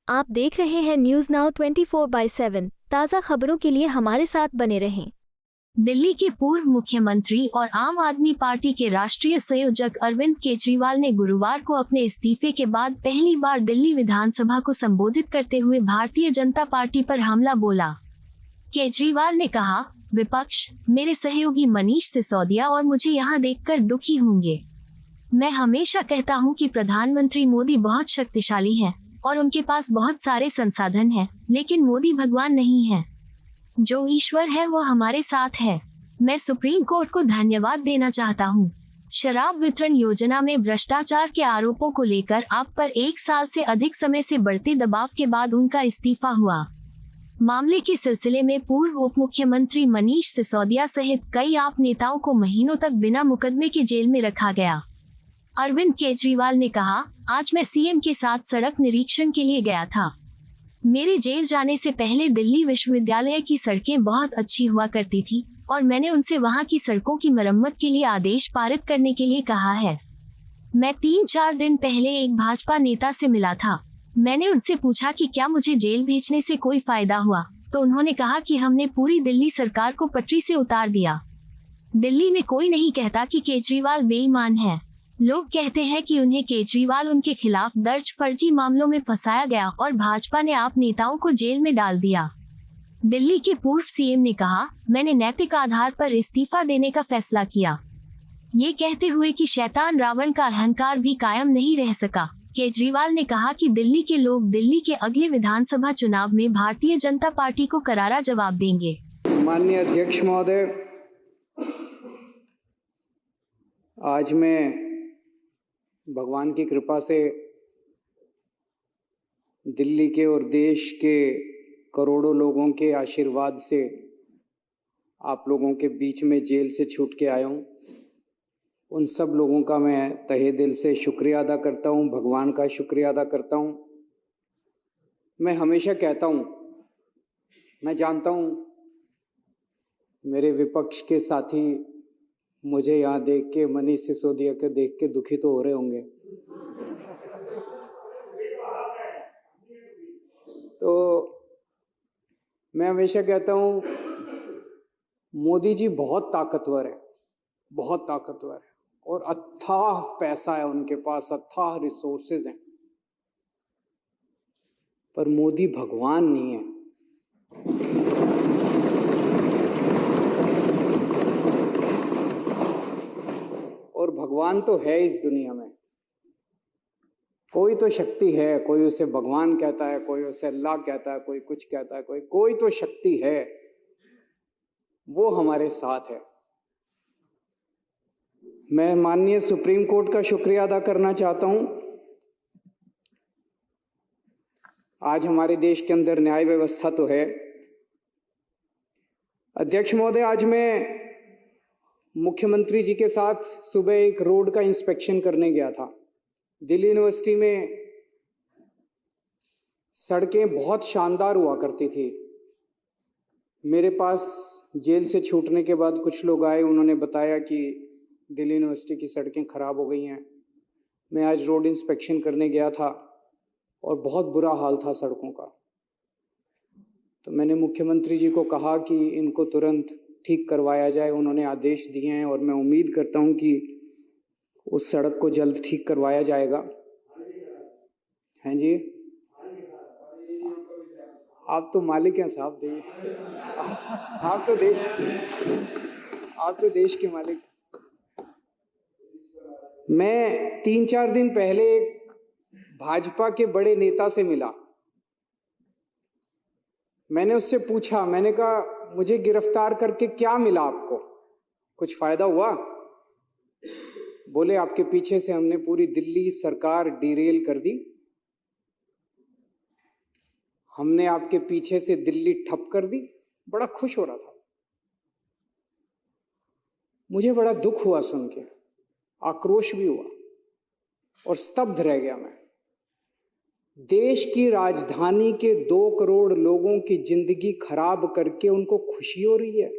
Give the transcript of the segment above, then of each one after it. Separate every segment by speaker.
Speaker 1: आप देख रहे हैं न्यूज नाउ 24/7। ताज़ा खबरों के लिए हमारे साथ बने रहें।
Speaker 2: दिल्ली के पूर्व मुख्यमंत्री और आम आदमी पार्टी के राष्ट्रीय संयोजक अरविंद केजरीवाल ने गुरुवार को अपने इस्तीफे के बाद पहली बार दिल्ली विधानसभा को संबोधित करते हुए भारतीय जनता पार्टी पर हमला बोला। केजरीवाल ने कहा, विपक्ष, मेरे सहयोगी मनीष सिसोदिया और मुझे यहाँ देखकर दुखी होंगे। मैं हमेशा कहता हूँ कि प्रधानमंत्री मोदी बहुत शक्तिशाली हैं और उनके पास बहुत सारे संसाधन हैं, लेकिन मोदी भगवान नहीं है। जो ईश्वर है वो हमारे साथ है। मैं सुप्रीम कोर्ट को धन्यवाद देना चाहता हूँ। शराब वितरण योजना में भ्रष्टाचार के आरोपों को लेकर आप पर 1 साल से अधिक समय से बढ़ते दबाव के बाद उनका इस्तीफा हुआ। मामले के सिलसिले में पूर्व उप मुख्यमंत्री मनीष सिसोदिया सहित कई आप नेताओं को महीनों तक बिना मुकदमे के जेल में रखा गया। अरविंद केजरीवाल ने कहा, आज मैं सीएम के साथ सड़क निरीक्षण के लिए गया था। मेरे जेल जाने से पहले दिल्ली विश्वविद्यालय की सड़कें बहुत अच्छी हुआ करती थी और मैंने उनसे वहां की सड़कों की मरम्मत के लिए आदेश पारित करने के लिए कहा है। मैं 3-4 दिन पहले एक भाजपा नेता से मिला था। मैंने उनसे पूछा कि क्या मुझे जेल भेजने से कोई फायदा हुआ, तो उन्होंने कहा कि हमने पूरी दिल्ली सरकार को पटरी से उतार दिया। दिल्ली में कोई नहीं कहता कि केजरीवाल बेईमान है। लोग कहते हैं कि उन्हें केजरीवाल उनके खिलाफ दर्ज फर्जी मामलों में फंसाया गया और भाजपा ने आप नेताओं को जेल में डाल दिया। दिल्ली के पूर्व सीएम ने कहा, मैंने नैतिक आधार पर इस्तीफा देने का फैसला किया, ये कहते हुए कि शैतान रावण का अहंकार भी कायम नहीं रह सका। केजरीवाल ने कहा कि दिल्ली के लोग दिल्ली के अगले विधानसभा चुनाव में भारतीय जनता पार्टी को करारा जवाब देंगे।
Speaker 3: माननीय अध्यक्ष महोदय, आज मैं भगवान की कृपा से दिल्ली के और देश के करोड़ों लोगों के आशीर्वाद से आप लोगों के बीच में जेल से छूट के आया हूँ। उन सब लोगों का मैं तहे दिल से शुक्रिया अदा करता हूँ, भगवान का शुक्रिया अदा करता हूँ। मैं हमेशा कहता हूँ, मैं जानता हूँ मेरे विपक्ष के साथी मुझे यहाँ देख के, मनीष सिसोदिया के देख के दुखी तो हो रहे होंगे। तो मैं हमेशा कहता हूँ मोदी जी बहुत ताकतवर है, बहुत ताकतवर है और अथाह पैसा है उनके पास, अथाह रिसोर्सेज हैं, पर मोदी भगवान नहीं है। और भगवान तो है इस दुनिया में, कोई तो शक्ति है, कोई उसे भगवान कहता है, कोई उसे अल्लाह कहता है, कोई कुछ कहता है, कोई तो शक्ति है, वो हमारे साथ है। मैं माननीय सुप्रीम कोर्ट का शुक्रिया अदा करना चाहता हूं। आज हमारे देश के अंदर न्याय व्यवस्था तो है। अध्यक्ष महोदय, आज मैं मुख्यमंत्री जी के साथ सुबह एक रोड का इंस्पेक्शन करने गया था। दिल्ली यूनिवर्सिटी में सड़कें बहुत शानदार हुआ करती थी। मेरे पास जेल से छूटने के बाद कुछ लोग आए, उन्होंने बताया कि दिल्ली यूनिवर्सिटी की सड़कें खराब हो गई हैं। मैं आज रोड इंस्पेक्शन करने गया था और बहुत बुरा हाल था सड़कों का। तो मैंने मुख्यमंत्री जी को कहा कि इनको तुरंत ठीक करवाया जाए। उन्होंने आदेश दिए हैं और मैं उम्मीद करता हूं कि उस सड़क को जल्द ठीक करवाया जाएगा। हैं जी, आप तो मालिक हैं साहब, आप तो देश के मालिक। मैं 3-4 दिन पहले भाजपा के बड़े नेता से मिला। मैंने उससे पूछा, मैंने कहा मुझे गिरफ्तार करके क्या मिला आपको, कुछ फायदा हुआ? बोले आपके पीछे से हमने पूरी दिल्ली सरकार डिरेल कर दी, हमने आपके पीछे से दिल्ली ठप कर दी। बड़ा खुश हो रहा था। मुझे बड़ा दुख हुआ सुन के, आक्रोश भी हुआ और स्तब्ध रह गया मैं। देश की राजधानी के 2 करोड़ लोगों की जिंदगी खराब करके उनको खुशी हो रही है।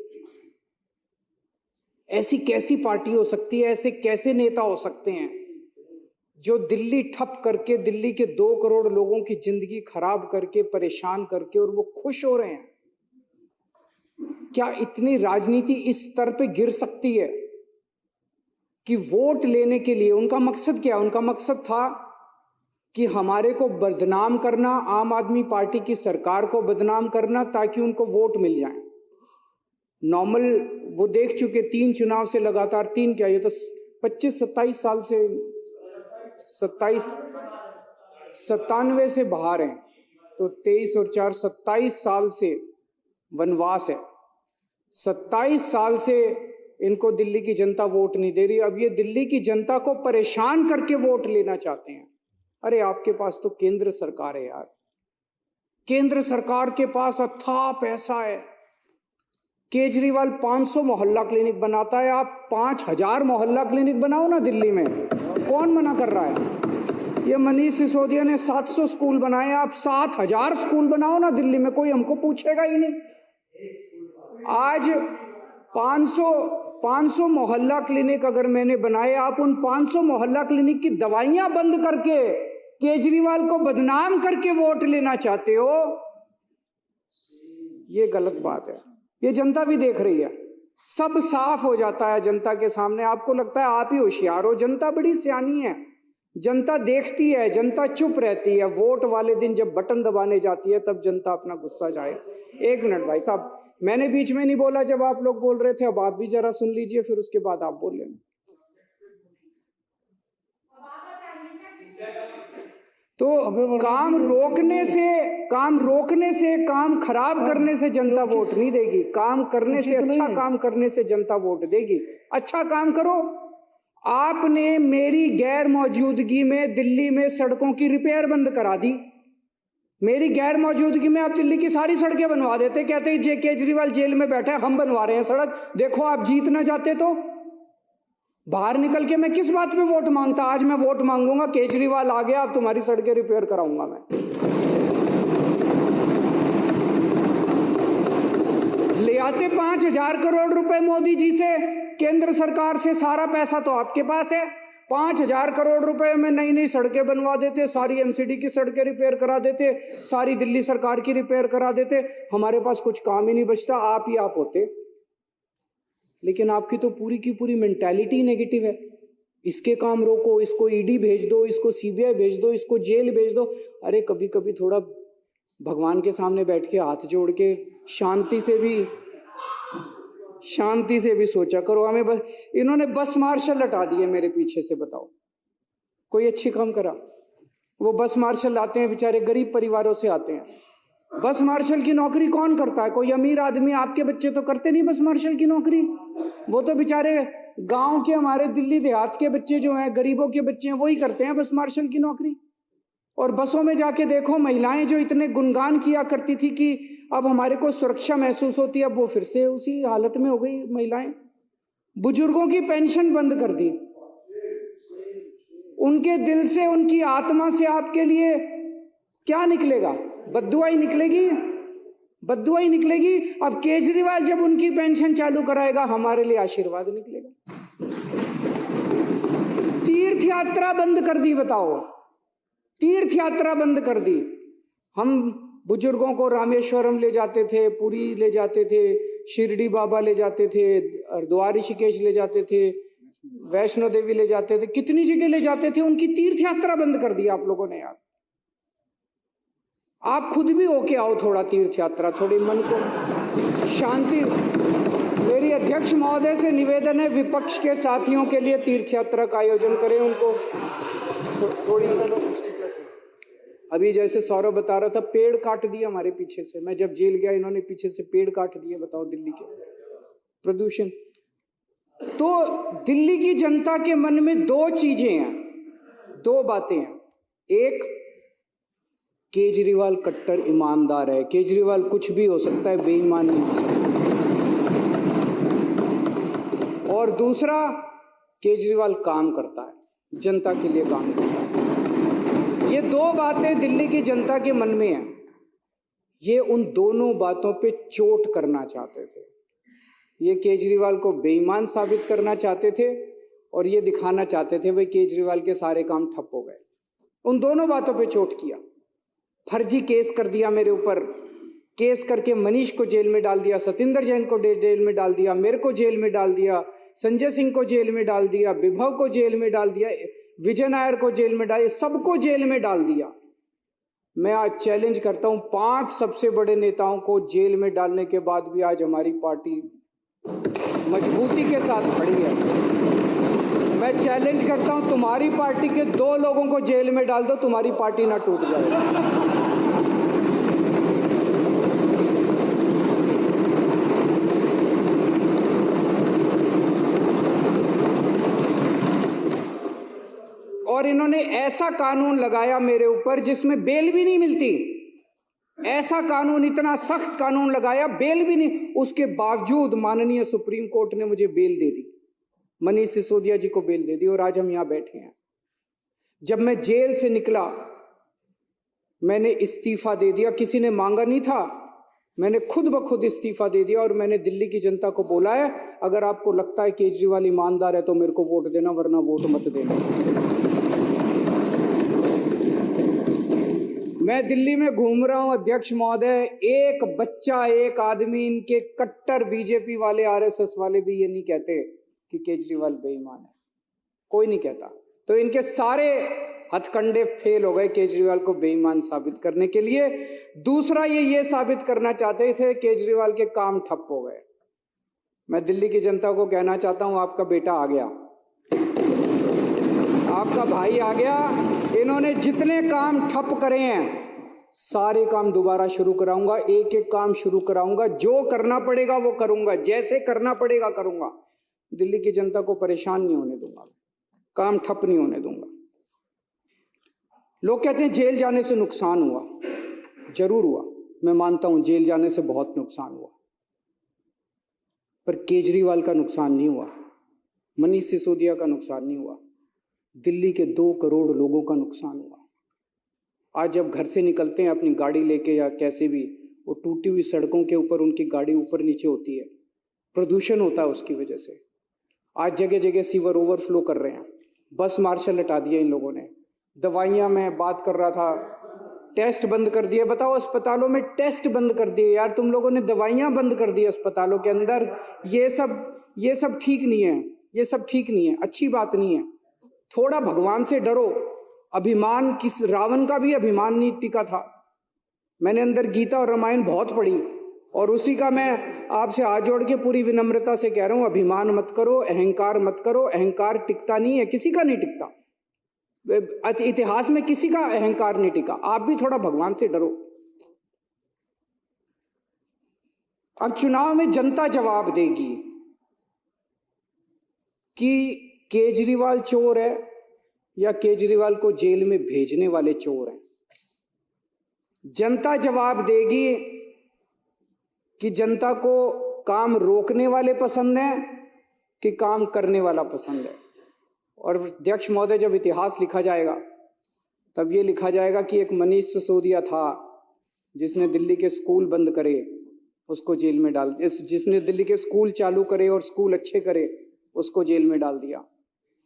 Speaker 3: ऐसी कैसी पार्टी हो सकती है, ऐसे कैसे नेता हो सकते हैं जो दिल्ली ठप करके, दिल्ली के 2 करोड़ लोगों की जिंदगी खराब करके, परेशान करके, और वो खुश हो रहे हैं। क्या इतनी राजनीति इस स्तर पे गिर सकती है कि वोट लेने के लिए उनका मकसद क्या? उनका मकसद था कि हमारे को बदनाम करना, आम आदमी पार्टी की सरकार को बदनाम करना, ताकि उनको वोट मिल जाए। नॉर्मल वो देख चुके 3 चुनाव से लगातार, 3 क्या, ये तो 25-27 साल से, 97 से बाहर हैं, तो 23 और 4 27 साल से वनवास है। 27 साल से इनको दिल्ली की जनता वोट नहीं दे रही। अब ये दिल्ली की जनता को परेशान करके वोट लेना चाहते हैं। अरे आपके पास तो केंद्र सरकार है यार, केंद्र सरकार के पास अथाह पैसा है। केजरीवाल 500 मोहल्ला क्लिनिक बनाता है, आप 5000 मोहल्ला क्लिनिक बनाओ ना दिल्ली में, कौन मना कर रहा है? ये मनीष सिसोदिया ने 700 स्कूल बनाए, आप 7000 स्कूल बनाओ ना दिल्ली में, कोई हमको पूछेगा ही नहीं। आज 500 मोहल्ला क्लिनिक अगर मैंने बनाए, आप उन 500 मोहल्ला क्लिनिक की दवाइयां बंद करके केजरीवाल को बदनाम करके वोट लेना चाहते हो, ये गलत बात है। ये जनता भी देख रही है, सब साफ हो जाता है जनता के सामने। आपको लगता है आप ही होशियार हो, जनता बड़ी सियानी है, जनता देखती है, जनता चुप रहती है। वोट वाले दिन जब बटन दबाने जाती है तब जनता अपना गुस्सा जाए। 1 मिनट भाई साहब, मैंने बीच में नहीं बोला जब आप लोग बोल रहे थे, अब आप भी जरा सुन लीजिए, फिर उसके बाद आप बोल लेना। तो काम रोकने से, काम खराब करने से जनता वोट नहीं देगी, काम करने से, अच्छा काम करने से जनता वोट देगी। अच्छा काम करो। आपने मेरी गैर मौजूदगी में दिल्ली में सड़कों की रिपेयर बंद करा दी। मेरी गैर मौजूदगी में आप दिल्ली की सारी सड़कें बनवा देते, कहते जे केजरीवाल जेल में बैठा है, हम बनवा रहे हैं सड़क, देखो आप जीत ना जाते तो। बाहर निकल के मैं किस बात पे वोट मांगता? आज मैं वोट मांगूंगा, केजरीवाल आ गया, अब तुम्हारी सड़कें रिपेयर कराऊंगा मैं। ले आते 5000 करोड़ रुपए मोदी जी से, केंद्र सरकार से, सारा पैसा तो आपके पास है। 5000 करोड़ रुपए में नई नई सड़कें बनवा देते, सारी एमसीडी की सड़कें रिपेयर करा देते, सारी दिल्ली सरकार की रिपेयर करा देते। हमारे पास कुछ काम ही नहीं बचता, आप ही आप होते। लेकिन आपकी तो पूरी की पूरी मेंटालिटी नेगेटिव है। इसके काम रोको, इसको ईडी भेज दो, इसको सीबीआई भेज दो, इसको जेल भेज दो। अरे कभी कभी थोड़ा भगवान के सामने बैठ के हाथ जोड़ के शांति से भी सोचा करो। हमें बस इन्होंने बस मार्शल हटा दिए मेरे पीछे से, बताओ कोई अच्छी काम करा? वो बस मार्शल आते हैं, बेचारे गरीब परिवारों से आते हैं। बस मार्शल की नौकरी कौन करता है? कोई अमीर आदमी, आपके बच्चे तो करते नहीं बस मार्शल की नौकरी। वो तो बेचारे गांव के, हमारे दिल्ली देहात के बच्चे जो हैं, गरीबों के बच्चे हैं, वही करते हैं बस मार्शल की नौकरी। और बसों में जाके देखो, महिलाएं जो इतने गुणगान किया करती थी कि अब हमारे को सुरक्षा महसूस होती है, अब वो फिर से उसी हालत में हो गई महिलाएं। बुजुर्गों की पेंशन बंद कर दी। उनके दिल से, उनकी आत्मा से आपके लिए क्या निकलेगा? बद्दुआ ही निकलेगी, बद्दुआ ही निकलेगी। अब केजरीवाल जब उनकी पेंशन चालू कराएगा, हमारे लिए आशीर्वाद निकलेगा। तीर्थ यात्रा बंद कर दी, बताओ, तीर्थ यात्रा बंद कर दी। हम बुजुर्गों को रामेश्वरम ले जाते थे, पुरी ले जाते थे, शिरडी बाबा ले जाते थे, हरिद्वार ऋषिकेश ले जाते थे, वैष्णो देवी ले जाते थे, कितनी जगह ले जाते थे। उनकी तीर्थ यात्रा बंद कर दी आप लोगों ने यार। आप खुद भी होके आओ थोड़ा तीर्थ यात्रा, थोड़ी मन को शांति। मेरी अध्यक्ष महोदय से निवेदन है, विपक्ष के साथियों के लिए तीर्थ यात्रा का आयोजन करें। उनको थोड़ी, अभी जैसे सौरभ बता रहा था, पेड़ काट दिए हमारे पीछे से। मैं जब जेल गया, इन्होंने पीछे से पेड़ काट दिए। बताओ, दिल्ली के प्रदूषण। तो दिल्ली की जनता के मन में 2 चीजें हैं, 2 बातें हैं। एक, केजरीवाल कट्टर ईमानदार है, केजरीवाल कुछ भी हो सकता है, बेईमान नहीं हो सकता। और दूसरा, केजरीवाल काम करता है, जनता के लिए काम करता है। ये 2 बातें दिल्ली की जनता के मन में हैं। ये उन दोनों बातों पे चोट करना चाहते थे। ये केजरीवाल को बेईमान साबित करना चाहते थे और ये दिखाना चाहते थे भाई केजरीवाल के सारे काम ठप हो गए। उन दोनों बातों पे चोट किया। फर्जी केस कर दिया मेरे ऊपर, केस करके मनीष को जेल में डाल दिया, सतिंदर जैन को जेल में डाल दिया, मेरे को जेल में डाल दिया, संजय सिंह को जेल में डाल दिया, विभव को जेल में डाल दिया, विजय नायर को जेल में डाल दिया, सबको जेल में डाल दिया। मैं आज चैलेंज करता हूं, 5 सबसे बड़े नेताओं को जेल में डालने के बाद भी आज हमारी पार्टी मजबूती के साथ खड़ी है। मैं चैलेंज करता हूं, तुम्हारी पार्टी के 2 लोगों को जेल में डाल दो, तुम्हारी पार्टी ना टूट जाए। और इन्होंने ऐसा कानून लगाया मेरे ऊपर जिसमें बेल भी नहीं मिलती। ऐसा कानून, इतना सख्त कानून लगाया, बेल भी नहीं। उसके बावजूद माननीय सुप्रीम कोर्ट ने मुझे बेल दे दी, मनीष सिसोदिया जी को बेल दे दी, और आज हम यहां बैठे हैं। जब मैं जेल से निकला मैंने इस्तीफा दे दिया, किसी ने मांगा नहीं था, मैंने खुद ब खुद इस्तीफा दे दिया। और मैंने दिल्ली की जनता को बोला है, अगर आपको लगता है केजरीवाल ईमानदार है तो मेरे को वोट देना, वरना वोट मत देना। मैं दिल्ली में घूम रहा हूं अध्यक्ष महोदय, एक बच्चा, एक आदमी, इनके कट्टर बीजेपी वाले, आरएसएस वाले भी ये नहीं कहते कि केजरीवाल बेईमान है, कोई नहीं कहता। तो इनके सारे हथकंडे फेल हो गए केजरीवाल को बेईमान साबित करने के लिए। दूसरा ये साबित करना चाहते थे केजरीवाल के काम ठप हो गए। मैं दिल्ली की जनता को कहना चाहता हूं, आपका बेटा आ गया, आपका भाई आ गया। इन्होंने जितने काम ठप करे हैं सारे काम दोबारा शुरू कराऊंगा, एक एक काम शुरू कराऊंगा, जो करना पड़ेगा वो करूंगा, जैसे करना पड़ेगा करूंगा। दिल्ली की जनता को परेशान नहीं होने दूंगा, काम ठप नहीं होने दूंगा। लोग कहते हैं जेल जाने से नुकसान हुआ, जरूर हुआ, मैं मानता हूं जेल जाने से बहुत नुकसान हुआ, पर केजरीवाल का नुकसान नहीं हुआ, मनीष सिसोदिया का नुकसान नहीं हुआ, दिल्ली के 2 करोड़ लोगों का नुकसान हुआ। आज जब घर से निकलते हैं अपनी गाड़ी लेके या कैसे भी, वो टूटी हुई सड़कों के ऊपर उनकी गाड़ी ऊपर नीचे होती है, प्रदूषण होता है उसकी वजह से। आज जगह जगह सीवर ओवरफ्लो कर रहे हैं, बस मार्शल हटा दिया इन लोगों ने। दवाइयाँ, मैं बात कर रहा था, टेस्ट बंद कर दिए। बताओ, अस्पतालों में टेस्ट बंद कर दिए यार, तुम लोगों ने दवाइयाँ बंद कर दी अस्पतालों के अंदर। ये सब ठीक नहीं है, ये सब ठीक नहीं है, अच्छी बात नहीं है। थोड़ा भगवान से डरो। अभिमान, किस रावण का भी अभिमान नहीं टिका था। मैंने अंदर गीता और रामायण बहुत पढ़ी, और उसी का मैं आपसे हाथ जोड़ के पूरी विनम्रता से कह रहा हूं, अभिमान मत करो, अहंकार मत करो। अहंकार टिकता नहीं है, किसी का नहीं टिकता, इतिहास में किसी का अहंकार नहीं टिका। आप भी थोड़ा भगवान से डरो। अब चुनाव में जनता जवाब देगी कि केजरीवाल चोर है या केजरीवाल को जेल में भेजने वाले चोर हैं। जनता जवाब देगी कि जनता को काम रोकने वाले पसंद हैं कि काम करने वाला पसंद है। और अध्यक्ष महोदय, जब इतिहास लिखा जाएगा तब ये लिखा जाएगा कि एक मनीष सिसोदिया था जिसने दिल्ली के स्कूल बंद करे, उसको जेल में डाल, जिसने दिल्ली के स्कूल चालू करे और स्कूल अच्छे करे, उसको जेल में डाल दिया।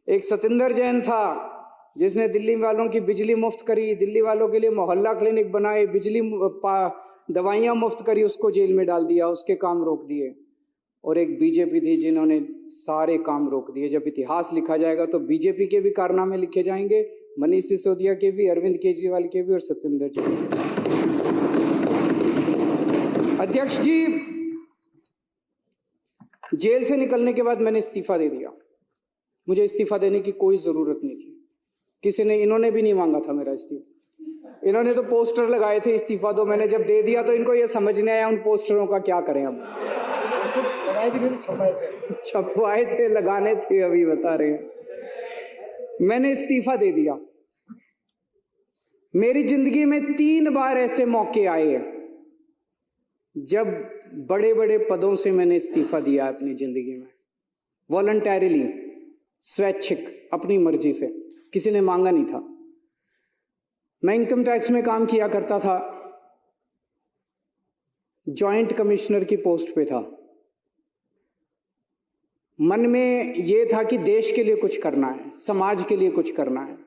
Speaker 3: एक सतिंदर जैन था जिसने दिल्ली वालों की बिजली मुफ्त करी, दिल्ली वालों के लिए मोहल्ला क्लिनिक बनाए, दवाइयाँ मुफ्त करी, उसको जेल में डाल दिया, उसके काम रोक दिए। और एक बीजेपी थी जिन्होंने सारे काम रोक दिए। जब इतिहास लिखा जाएगा तो बीजेपी के भी कारनामे लिखे जाएंगे, मनीष सिसोदिया के भी, अरविंद केजरीवाल के भी और सतिंदर जी के। अध्यक्ष जी, जेल से निकलने के बाद मैंने इस्तीफा दे दिया। मुझे इस्तीफा देने की कोई जरूरत नहीं थी, किसी ने, इन्होंने भी नहीं मांगा था मेरा इस्तीफा। इन्होंने तो पोस्टर लगाए थे इस्तीफा दो, मैंने जब दे दिया तो इनको ये समझ नहीं आया उन पोस्टरों का क्या करें। अब छपवाए थे, लगाने थे, अभी बता रहे हैं। मैंने इस्तीफा दे दिया। मेरी जिंदगी में 3 बार ऐसे मौके आए हैं जब बड़े बड़े पदों से मैंने इस्तीफा दिया अपनी जिंदगी में, वॉलंटरीली, स्वैच्छिक, अपनी मर्जी से, किसी ने मांगा नहीं था। मैं इनकम टैक्स में काम किया करता था, जॉइंट कमिश्नर की पोस्ट पे था। मन में ये था कि देश के लिए कुछ करना है, समाज के लिए कुछ करना है।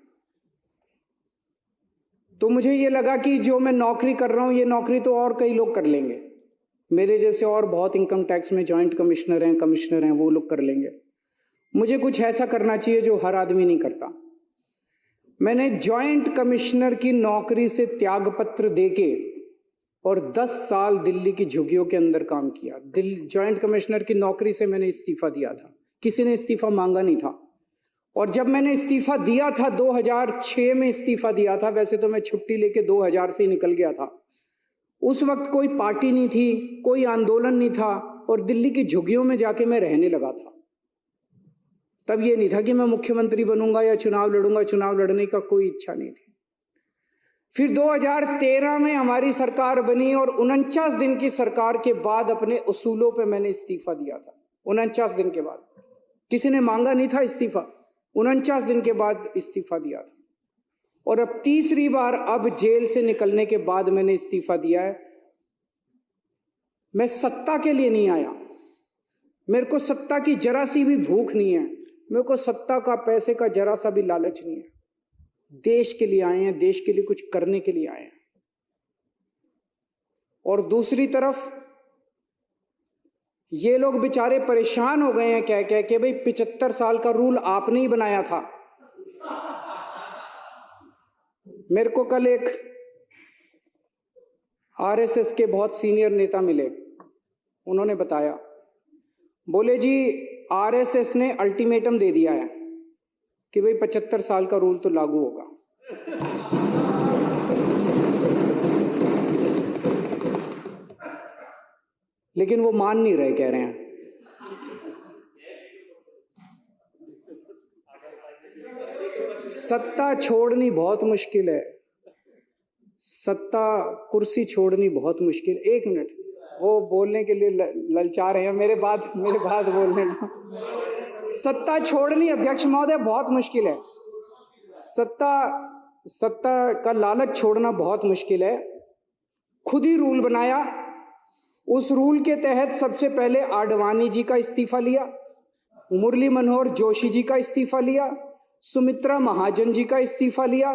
Speaker 3: तो मुझे ये लगा कि जो मैं नौकरी कर रहा हूं, ये नौकरी तो और कई लोग कर लेंगे, मेरे जैसे और बहुत इनकम टैक्स में जॉइंट कमिश्नर हैं, वो लोग कर लेंगे। मुझे कुछ ऐसा करना चाहिए जो हर आदमी नहीं करता। मैंने जॉइंट कमिश्नर की नौकरी से त्यागपत्र देके और 10 साल दिल्ली की झुग्गियों के अंदर काम किया। जॉइंट कमिश्नर की नौकरी से मैंने इस्तीफा दिया था, किसी ने इस्तीफा मांगा नहीं था। और जब मैंने इस्तीफा दिया था, 2006 में इस्तीफा दिया था, वैसे तो मैं छुट्टी लेके 2000 से ही निकल गया था। उस वक्त कोई पार्टी नहीं थी, कोई आंदोलन नहीं था, और दिल्ली की झुग्गियों में जाके मैं रहने लगा था। तब ये नहीं था कि मैं मुख्यमंत्री बनूंगा या चुनाव लड़ूंगा, चुनाव लड़ने का कोई इच्छा नहीं थी। फिर 2013 में हमारी सरकार बनी और 49 दिन की सरकार के बाद अपने उसूलों पे मैंने इस्तीफा दिया था। 49 दिन के बाद, किसी ने मांगा नहीं था इस्तीफा, 49 दिन के बाद इस्तीफा दिया था। और अब तीसरी बार, अब जेल से निकलने के बाद मैंने इस्तीफा दिया है। मैं सत्ता के लिए नहीं आया, मेरे को सत्ता की जरा सी भी भूख नहीं है, मेरे को सत्ता का, पैसे का जरा सा भी लालच नहीं है। देश के लिए आए हैं, देश के लिए कुछ करने के लिए आए हैं। और दूसरी तरफ ये लोग बेचारे परेशान हो गए हैं कह कह के, भाई 75 साल का रूल आपने ही बनाया था। मेरे को कल एक आरएसएस के बहुत सीनियर नेता मिले, उन्होंने बताया, बोले जी आरएसएस ने अल्टीमेटम दे दिया है कि भाई 75 साल का रूल तो लागू होगा। लेकिन वो मान नहीं रहे, कह रहे हैं सत्ता छोड़नी बहुत मुश्किल है, सत्ता कुर्सी छोड़नी बहुत मुश्किल। एक मिनट, वो बोलने के लिए ललचा रहे हैं, मेरे बात बोलने का। सत्ता छोड़नी अध्यक्ष महोदय बहुत मुश्किल है, सत्ता का लालच छोड़ना बहुत मुश्किल है। खुद ही रूल बनाया, उस रूल के तहत सबसे पहले आडवाणी जी का इस्तीफा लिया, मुरली मनोहर जोशी जी का इस्तीफा लिया, सुमित्रा महाजन जी का इस्तीफा लिया,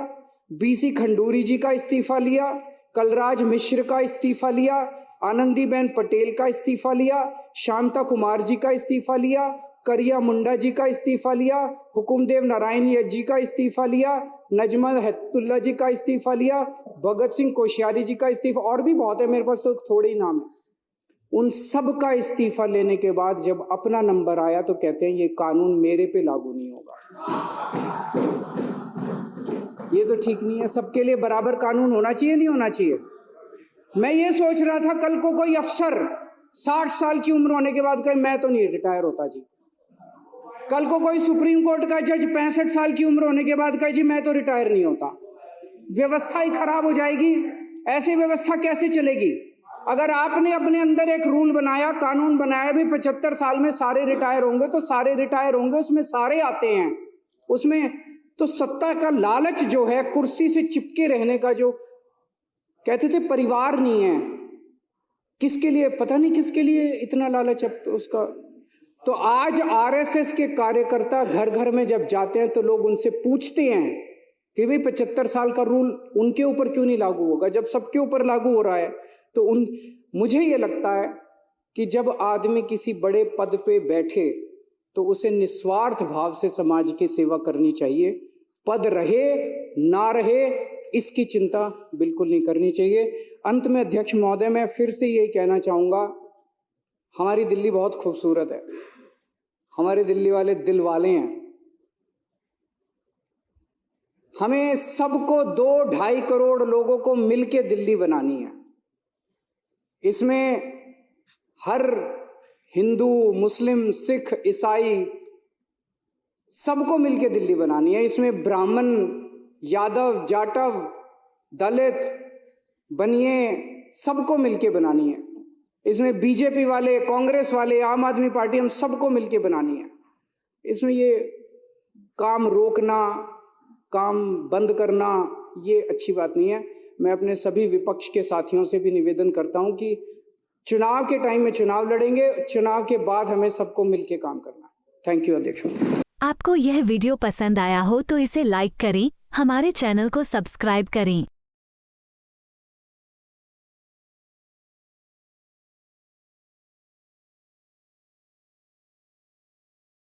Speaker 3: बीसी खंडूरी जी का इस्तीफा लिया, कलराज मिश्र का इस्तीफा लिया, आनंदीबेन पटेल का इस्तीफा लिया, शांता कुमार जी का इस्तीफा लिया, करिया मुंडा जी का इस्तीफा लिया, हुकुमदेव नारायण जी का इस्तीफा लिया, नजमा हेपतुल्ला जी का इस्तीफा लिया, भगत सिंह कोश्यारी जी का इस्तीफा, और भी बहुत है, मेरे पास तो थोड़े ही नाम है। उन सब का इस्तीफा लेने के बाद जब अपना नंबर आया तो कहते हैं ये कानून मेरे पे लागू नहीं होगा। ये तो ठीक नहीं है, सबके लिए बराबर कानून होना चाहिए, नहीं होना चाहिए। मैं ये सोच रहा था कल को कोई अफसर 60 साल की उम्र होने के बाद कहे मैं तो नहीं रिटायर होता जी, कल को कोई सुप्रीम कोर्ट का जज 65 साल की उम्र होने के बाद कहे जी मैं तो रिटायर नहीं होता। व्यवस्था ही खराब हो जाएगी। ऐसी व्यवस्था कैसे चलेगी? अगर आपने अपने अंदर एक रूल बनाया, कानून बनाया, भी 75 साल में सारे रिटायर होंगे, तो सारे रिटायर होंगे, उसमें सारे आते हैं, उसमें तो सत्ता का लालच जो है, कुर्सी से चिपके रहने का, जो कहते थे परिवार नहीं है, किसके लिए पता नहीं, किसके लिए इतना लालच है उसका। तो आज आरएसएस के कार्यकर्ता घर घर में जब जाते हैं तो लोग उनसे पूछते हैं कि भाई 75 साल का रूल उनके ऊपर क्यों नहीं लागू होगा, जब सबके ऊपर लागू हो रहा है। तो मुझे ये लगता है कि जब आदमी किसी बड़े पद पे बैठे तो उसे निस्वार्थ भाव से समाज की सेवा करनी चाहिए। पद रहे ना रहे इसकी चिंता बिल्कुल नहीं करनी चाहिए। अंत में अध्यक्ष महोदय, मैं फिर से यही कहना चाहूंगा, हमारी दिल्ली बहुत खूबसूरत है, हमारे दिल्ली वाले दिल वाले हैं। हमें सबको 2-2.5 करोड़ लोगों को मिलके दिल्ली बनानी है। इसमें हर हिंदू, मुस्लिम, सिख, ईसाई सबको मिलके दिल्ली बनानी है। इसमें ब्राह्मण, यादव, जाटव, दलित, बनिए सबको मिलके बनानी है। इसमें बीजेपी वाले, कांग्रेस वाले, आम आदमी पार्टी, हम सबको मिलके बनानी है। इसमें ये काम रोकना, काम बंद करना, ये अच्छी बात नहीं है। मैं अपने सभी विपक्ष के साथियों से भी निवेदन करता हूं कि चुनाव के टाइम में चुनाव लड़ेंगे, चुनाव के बाद हमें सबको मिलके काम करना है। थैंक यू अध्यक्ष।
Speaker 1: आपको यह वीडियो पसंद आया हो तो इसे लाइक करें, हमारे चैनल को सब्सक्राइब करें।